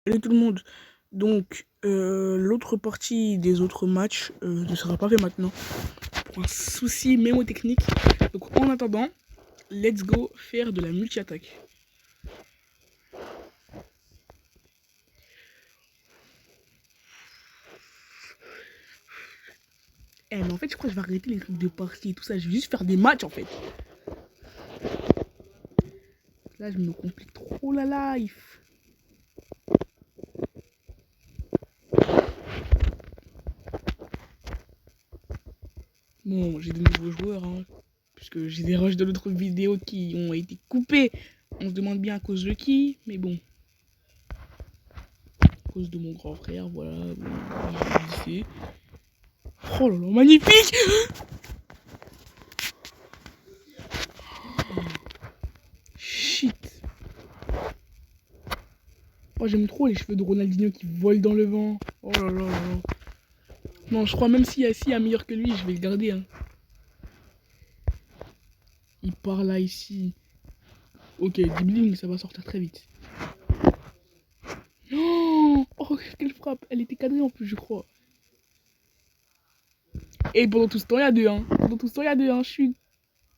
Salut tout le monde. Donc, l'autre partie des autres matchs ne sera pas fait maintenant pour un souci mémotechnique. Donc, en attendant, let's go faire de la multi-attaque. Mais en fait, je crois que je vais arrêter les trucs de partie et tout ça. Je vais juste faire des matchs en fait. Là, je me complique trop la life. Bon, j'ai de nouveaux joueurs, hein, puisque j'ai des rushs de l'autre vidéo qui ont été coupés. On se demande bien à cause de qui, mais bon. À cause de mon grand frère, voilà. Bon, je sais. Oh là là, magnifique! Shit! Oh, j'aime trop les cheveux de Ronaldinho qui volent dans le vent. Oh là là là. Non, je crois même s'il y a meilleur que lui, je vais le garder. Hein. Il part là, ici. Ok, dribbling, ça va sortir très vite. Non! Oh, quelle frappe! Elle était cadrée en plus, je crois. Et pendant tout ce temps, il y a deux. Hein. Pendant tout ce temps, il y a deux. Hein. Je suis.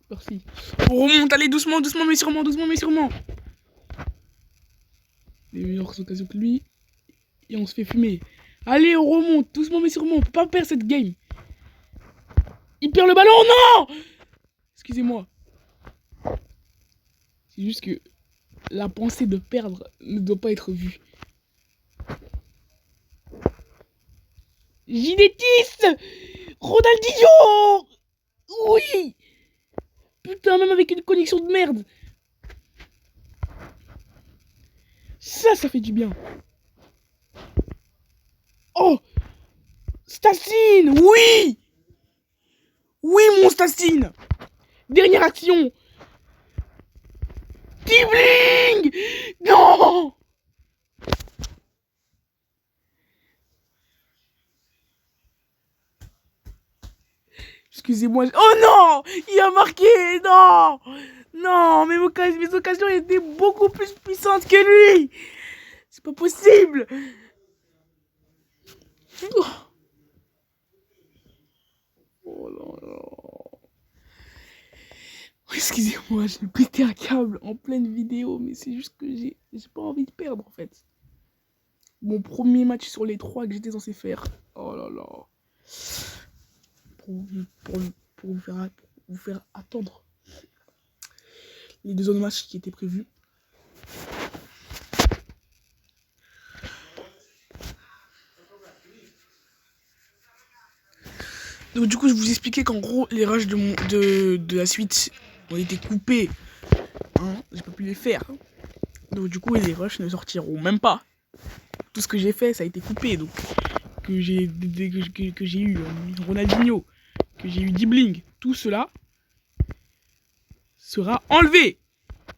Merci. On remonte, allez, doucement, doucement, mais sûrement, doucement, mais sûrement. Les meilleures occasions que lui. Et on se fait fumer. Allez, on remonte, doucement, mais sûrement. On peut pas perdre cette game. Il perd le ballon, non! Excusez-moi. C'est juste que la pensée de perdre ne doit pas être vue. Ginetis! Ronaldinho! Oui! Putain, même avec une connexion de merde. Ça fait du bien. Oh! Stacine! Oui! Oui, mon Stacine! Dernière action! Dribbling! Non! Excusez-moi. Oh non! Il a marqué! Non! Non, mes occasions étaient beaucoup plus puissantes que lui! C'est pas possible! Oh là là. Excusez-moi, j'ai pété un câble en pleine vidéo, mais c'est juste que j'ai pas envie de perdre en fait. Mon premier match sur les 3 que j'étais censé faire. Oh là là. Pour vous faire attendre les deux autres matchs qui étaient prévus. Donc du coup, je vous expliquais qu'en gros, les rushs de la suite ont été coupés. Hein, j'ai pas pu les faire. Donc du coup, les rushs ne sortiront même pas. Tout ce que j'ai fait, ça a été coupé. Donc que j'ai eu Ronaldinho, que j'ai eu Dribbling, tout cela sera enlevé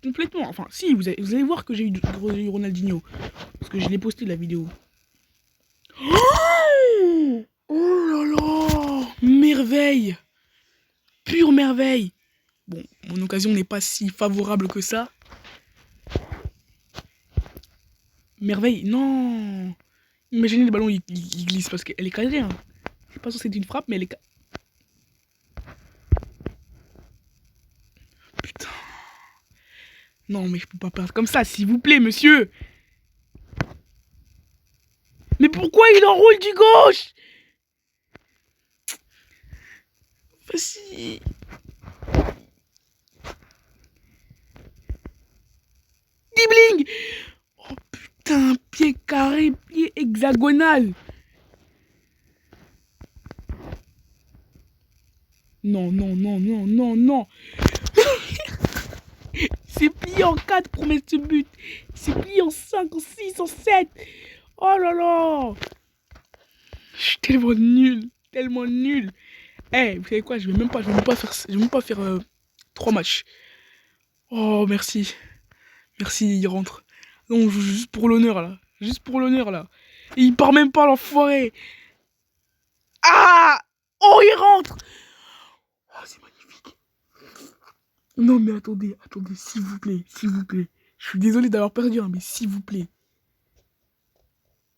complètement. Enfin, si, vous allez voir que j'ai eu Ronaldinho. Parce que je l'ai posté la vidéo. Oh là là! Merveille! Pure merveille! Bon, mon occasion n'est pas si favorable que ça. Merveille, non! Imaginez le ballon, il glisse parce qu'elle est cadrée. Hein. C'est pas censé être une frappe, mais elle est. Putain. Non, mais je peux pas perdre comme ça, s'il vous plaît, monsieur! Mais pourquoi il enroule du gauche? Vas-y. Dribbling! Oh putain, pied carré, pied hexagonal. Non, non, non, non, non, non. C'est plié en 4 pour mettre ce but. C'est plié en 5, en 6, en 7. Oh là là. Je suis tellement nul. Tellement nul. Eh, vous savez quoi, je vais même pas faire 3 matchs. Oh, merci. Merci, il rentre. Non, on joue juste pour l'honneur, là. Juste pour l'honneur, là. Et il part même pas, l'enfoiré. Ah! Oh, il rentre! Oh, c'est magnifique. Non, mais attendez, s'il vous plaît, s'il vous plaît. Je suis désolé d'avoir perdu, hein, mais s'il vous plaît.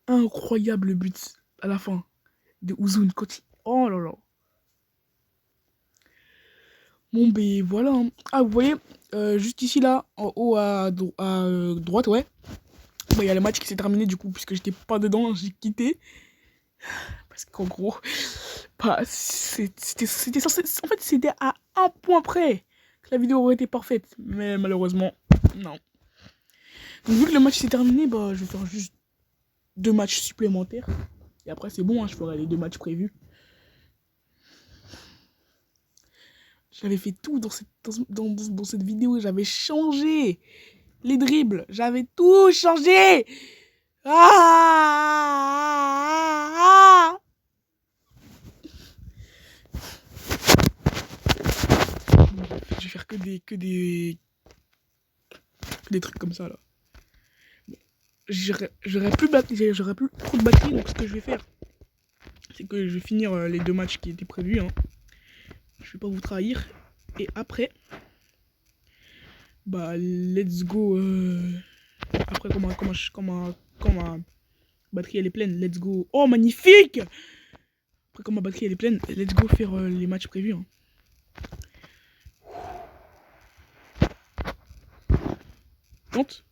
incroyable but à la fin de Ouzoun. Oh là là. Bon, ben voilà. Hein. Ah, vous voyez, juste ici, là, en haut à droite, ouais. Il y a le match qui s'est terminé, du coup, puisque j'étais pas dedans, j'ai quitté. Parce qu'en gros, bah, c'était censé... En fait, c'était à un point près que la vidéo aurait été parfaite. Mais malheureusement, non. Donc, vu que le match s'est terminé, bah, je vais faire juste 2 matchs supplémentaires. Et après, c'est bon, hein, je ferai les 2 matchs prévus. J'avais fait tout dans cette vidéo. J'avais changé les dribbles. J'avais tout changé. Ah, je vais faire que des trucs comme ça, là. J'aurais plus trop de batterie, donc ce que je vais faire, c'est que je vais finir les 2 matchs qui étaient prévus. Hein. Je vais pas vous trahir. Et après, bah, let's go. Après, quand ma batterie elle est pleine, let's go. Oh, magnifique! Après, quand ma batterie elle est pleine, let's go faire les matchs prévus. Hein. Tente.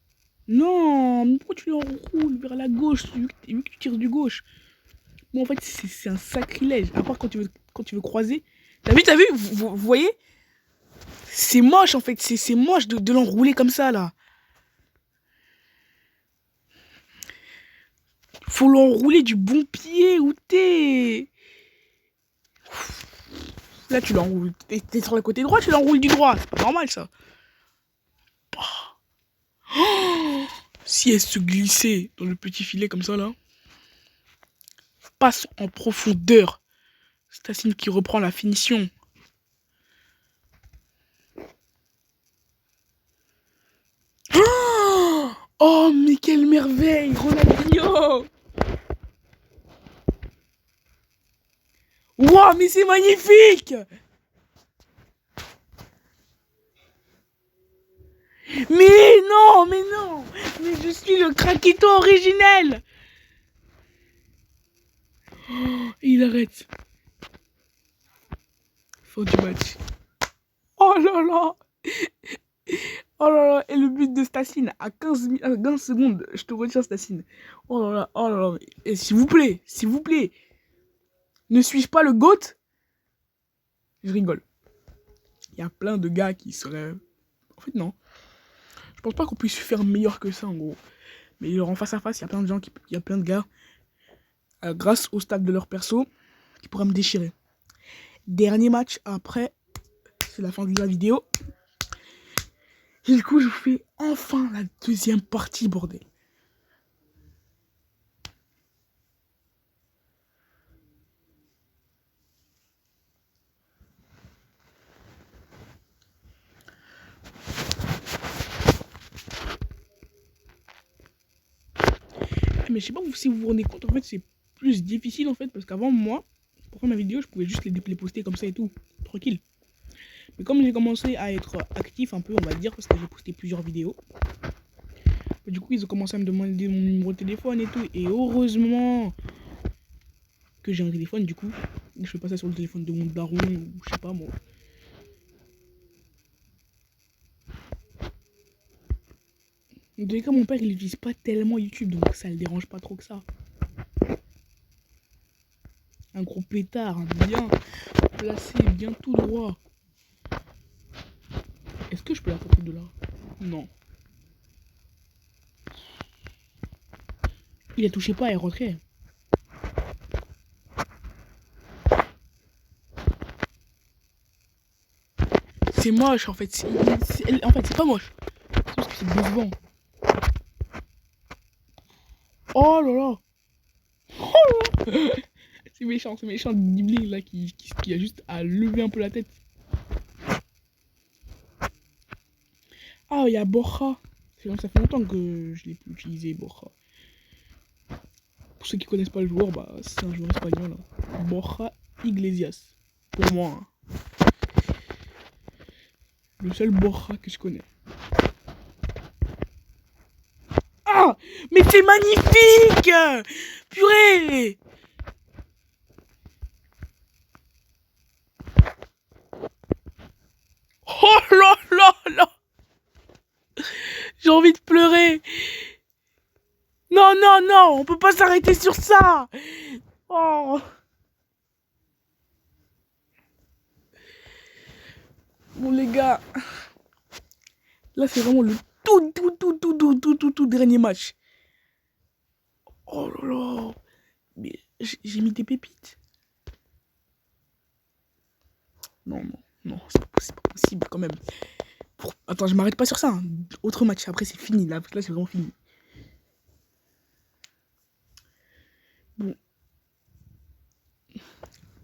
Non, mais pourquoi tu l'enroules vers la gauche vu que tu tires du gauche? Bon, en fait, c'est un sacrilège. À part quand tu veux croiser. T'as vu, vous voyez? C'est moche, en fait. C'est moche de l'enrouler comme ça, là. Faut l'enrouler du bon pied où t'es. Là, tu l'enroules. T'es sur le côté droit, tu l'enroules du droit. C'est pas normal, ça. Oh, si elle se glissait dans le petit filet comme ça, là. Passe en profondeur. Stassine qui reprend la finition. Oh, mais quelle merveille, Ronaldinho! Wow, mais c'est magnifique! Mais non, mais je suis le craquito originel! Oh, il arrête. Fin du match. Oh là là! Oh là là, et le but de Stassine à 15 secondes, je te retiens Stassine. Oh là là, et s'il vous plaît, ne suis-je pas le GOAT? Je rigole. Il y a plein de gars qui seraient... En fait, non. Je pense pas qu'on puisse faire meilleur que ça, en gros. Mais en face à face, il y a plein de gens, il y a plein de gars, grâce au stade de leur perso, qui pourraient me déchirer. Dernier match, après, c'est la fin de la vidéo. Et du coup, je vous fais enfin la deuxième partie, bordel. Mais je sais pas si vous vous rendez compte, en fait, c'est plus difficile, en fait, parce qu'avant, moi, pour faire ma vidéo, je pouvais juste les poster comme ça et tout, tranquille. Mais comme j'ai commencé à être actif un peu, on va dire, parce que j'ai posté plusieurs vidéos, du coup, ils ont commencé à me demander mon numéro de téléphone et tout. Et heureusement que j'ai un téléphone, du coup. Je fais pas ça sur le téléphone de mon daron ou je sais pas moi. En tous les cas, mon père, il utilise pas tellement YouTube, donc ça le dérange pas trop que ça. Un gros pétard, hein, bien placé, bien tout droit. Est-ce que je peux la taper de là? Non. Il a touché pas et rentré. C'est moche en fait. En fait, c'est pas moche. C'est parce que c'est décevant. Oh là là. Oh là. C'est méchant Ghibli là qui a juste à lever un peu la tête. Ah, il y a Borja. Ça fait longtemps que je l'ai plus utilisé, Borja. Pour ceux qui connaissent pas le joueur, bah c'est un joueur espagnol. Hein. Borja Iglesias. Pour moi. Hein. Le seul Borja que je connais. Ah, mais c'est magnifique! Purée! Oh là là là! J'ai envie de pleurer! Non, non, non! On peut pas s'arrêter sur ça! Oh! Bon, les gars, là, c'est vraiment le tout dernier match. Oh là là! Mais j'ai mis des pépites. Non, non, non, c'est pas possible quand même. Attends, je m'arrête pas sur ça. Hein. Autre match, après c'est fini. Là c'est vraiment fini. Bon.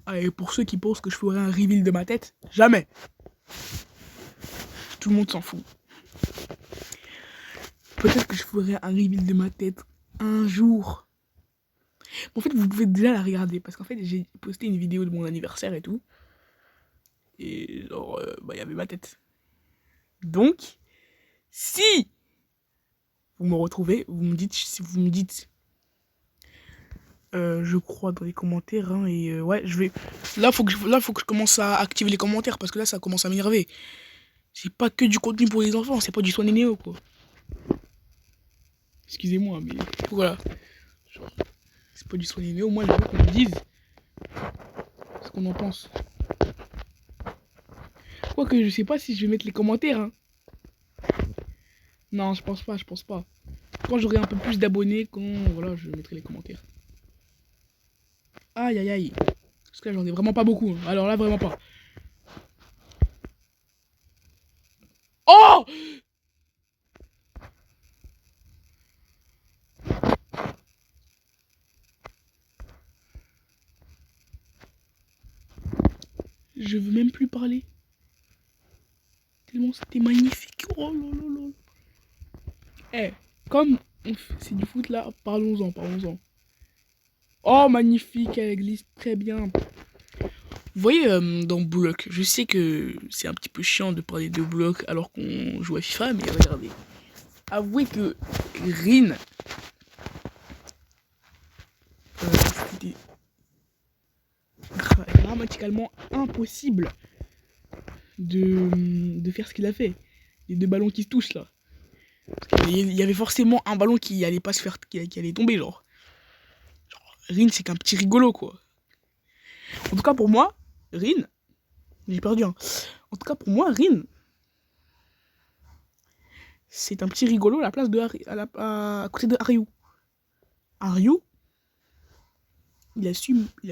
Ah, et pour ceux qui pensent que je ferai un reveal de ma tête, jamais. Tout le monde s'en fout. Peut-être que je ferai un reveal de ma tête un jour. En fait, vous pouvez déjà la regarder. Parce qu'en fait, j'ai posté une vidéo de mon anniversaire et tout. Et genre, il y avait ma tête. Donc, si vous me retrouvez, vous me dites, je crois dans les commentaires, hein, et ouais, je vais, là faut que je commence à activer les commentaires, parce que là, ça commence à m'énerver. C'est pas que du contenu pour les enfants, c'est pas du soin des néo, quoi. Excusez-moi, mais voilà. C'est pas du soin des néo, moi, je veux qu'on me dise ce qu'on en pense. Quoique, je sais pas si je vais mettre les commentaires, hein. Non, je pense pas. Quand j'aurai un peu plus d'abonnés, voilà, je mettrai les commentaires. Aïe, aïe, aïe. Parce que là, j'en ai vraiment pas beaucoup. Hein. Alors là, vraiment pas. Oh! Je veux même plus parler. Tellement c'était magnifique. Oh là là là. Eh, comme c'est du foot là, parlons-en. Oh, magnifique, elle glisse très bien. Vous voyez, dans Block, je sais que c'est un petit peu chiant de parler de Block alors qu'on joue à FIFA, mais regardez. Avouez que Rin, c'était grammaticalement impossible de faire ce qu'il a fait. Les deux ballons qui se touchent là. Il y avait forcément un ballon qui allait pas se faire, qui allait tomber, genre. Rin, c'est qu'un petit rigolo, quoi. En tout cas, pour moi, Rin, j'ai perdu, hein. En tout cas, pour moi, Rin, c'est un petit rigolo à la place de à côté de Ryu. Ryu, il a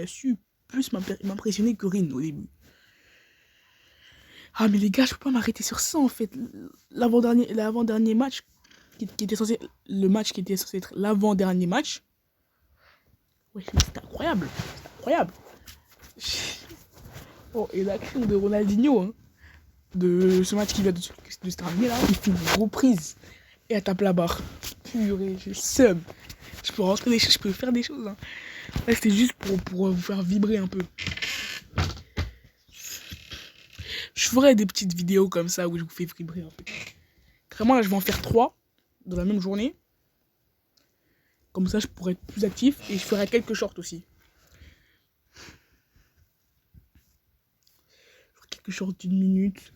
su plus m'impressionner que Rin au début. Ah, mais les gars, je peux pas m'arrêter sur ça, en fait. L'avant-dernier match, qui était censé, le match qui était censé être l'avant-dernier match, ouais, c'était incroyable. Oh, et l'action de Ronaldinho, hein, de ce match qui vient de se terminer là, il fait une reprise et elle tape la barre. Purée, j'ai seum. Je peux rentrer des choses, je peux faire des choses. Hein. Là, c'était juste pour vous faire vibrer un peu. Je ferai des petites vidéos comme ça où je vous fais vibrer un peu. Vraiment, là, je vais en faire 3 dans la même journée. Comme ça, je pourrai être plus actif et je ferai quelques shorts aussi. Quelques shorts d'1 minute.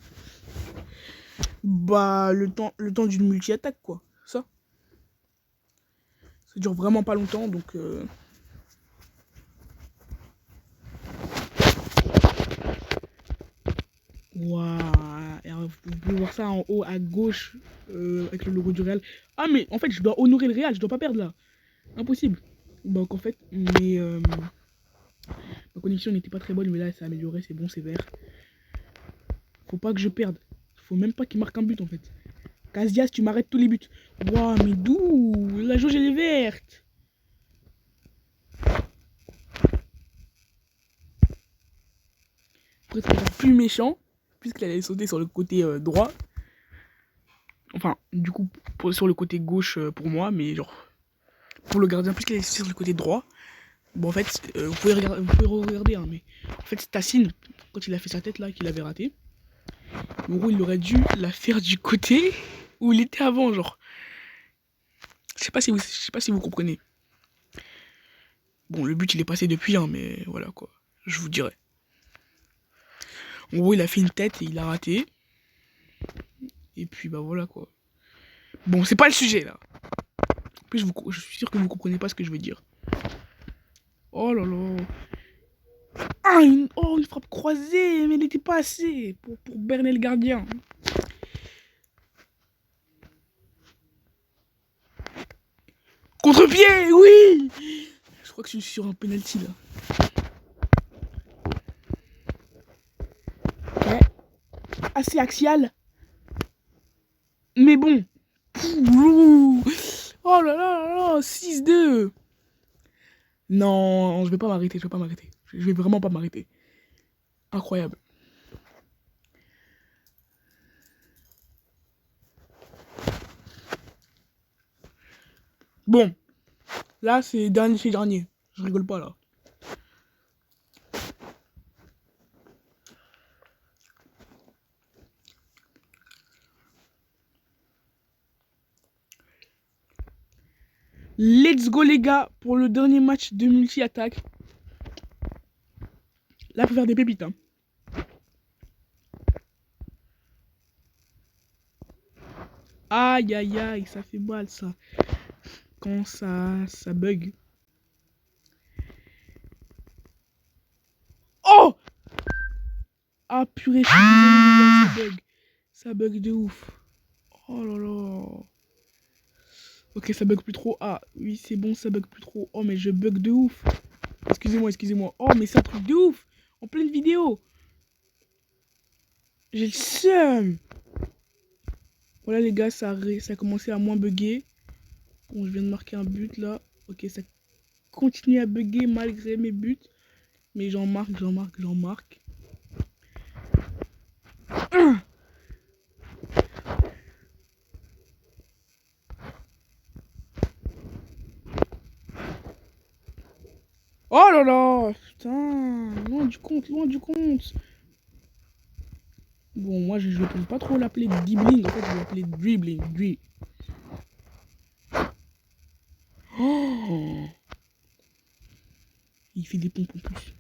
Bah, le temps d'une multi-attaque, quoi. Ça dure vraiment pas longtemps, donc... Waouh. Vous pouvez voir ça en haut à gauche, avec le logo du Real. Ah, mais en fait, je dois honorer le Real, je dois pas perdre là. Impossible. Donc en fait, ma connexion n'était pas très bonne, mais là, ça s'est amélioré, c'est bon, c'est vert. Faut pas que je perde. Faut même pas qu'il marque un but, en fait. Casillas, tu m'arrêtes tous les buts. Waouh, mais d'où? La jauge, elle est verte. Après, c'est encore plus méchant, puisqu'il allait sauter sur le côté droit. Enfin, du coup, sur le côté gauche pour moi, mais genre, pour le gardien, puisqu'il allait sauter sur le côté droit. Bon, en fait, vous pouvez regarder, hein, mais en fait, Tassine, quand il a fait sa tête là, qu'il avait raté, en gros, il aurait dû la faire du côté où il était avant, genre. Je sais pas si vous comprenez. Bon, le but il est passé depuis, hein, mais voilà quoi. Je vous dirai. En gros, il a fait une tête et il a raté. Et puis bah voilà quoi. Bon, c'est pas le sujet là. En plus, je suis sûr que vous comprenez pas ce que je veux dire. Oh là là. Ah, une frappe croisée, mais elle n'était pas assez pour berner le gardien. Contre-pied, oui. Je crois que je suis sur un penalty là. Ouais. Assez axial. Mais bon. Oh là là là, 6-2. Non, je vais pas m'arrêter, Je vais vraiment pas m'arrêter. Incroyable. Bon, là c'est dernier chez dernier. Je rigole pas là. Let's go les gars pour le dernier match de multi-attaque. Là, faut faire des pépites. Hein. Aïe aïe aïe, ça fait mal ça. Quand ça bug. Oh! Ah purée, je suis désolé, ça bug. Ça bug de ouf. Oh là là. Ok, ça bug plus trop. Ah, oui, c'est bon, ça bug plus trop. Oh, mais je bug de ouf. Excusez-moi. Oh, mais c'est un truc de ouf. En pleine vidéo. J'ai le seum. Voilà, les gars, ça a commencé à moins bugger. Bon, je viens de marquer un but, là. Ok, ça continue à bugger malgré mes buts. Mais j'en marque. Oh là là. Putain. Loin du compte. Bon, moi, je ne peux pas trop l'appeler dribbling. En fait, je vais l'appeler dribbling. Oh. Il fait des pompes en plus.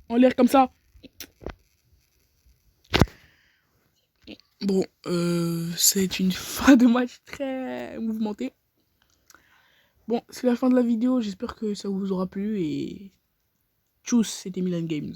En l'air comme ça. Bon, c'est une fin de match très mouvementée. Bon, c'est la fin de la vidéo. J'espère que ça vous aura plu et tchuss, c'était Milan Games.